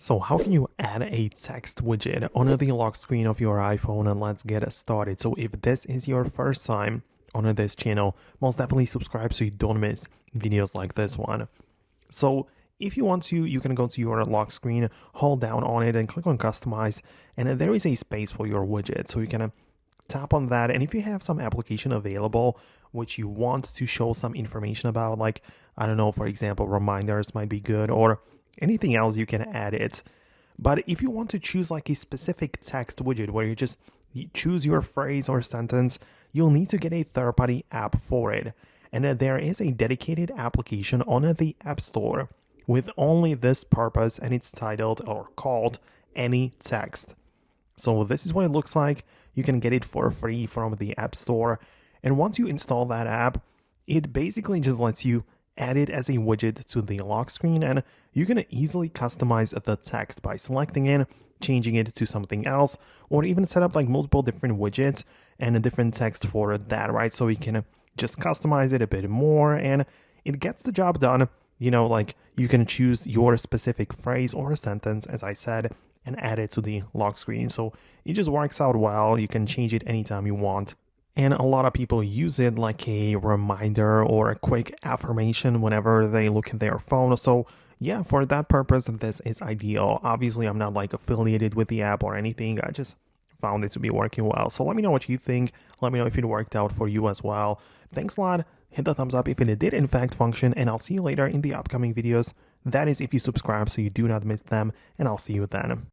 So how can you add a text widget on the lock screen of your iPhone? And let's get started. So if this is your first time on this channel, most definitely subscribe so you don't miss videos like this one. So if you want to, you can go to your lock screen, hold down on it and click on customize, and there is a space for your widget. So you can tap on that, and if you have some application available which you want to show some information about, like, I don't know, for example, reminders might be good, or anything else, you can add it. But if you want to choose like a specific text widget where you choose your phrase or sentence, you'll need to get a third-party app for it. And there is a dedicated application on the App Store with only this purpose, and it's titled or called Any Text. So this is what it looks like. You can get it for free from the App Store. And once you install that app, it basically just lets you add it as a widget to the lock screen, and you can easily customize the text by selecting it, changing it to something else, or even set up like multiple different widgets and a different text for that, right? So you can just customize it a bit more and it gets the job done. You know, like you can choose your specific phrase or sentence, as I said, and add it to the lock screen. So it just works out well. You can change it anytime you want. And a lot of people use it like a reminder or a quick affirmation whenever they look at their phone. So yeah, for that purpose, this is ideal. Obviously, I'm not like affiliated with the app or anything. I just found it to be working well. So let me know what you think. Let me know if it worked out for you as well. Thanks a lot. Hit the thumbs up if it did in fact function, and I'll see you later in the upcoming videos. That is if you subscribe so you do not miss them, and I'll see you then.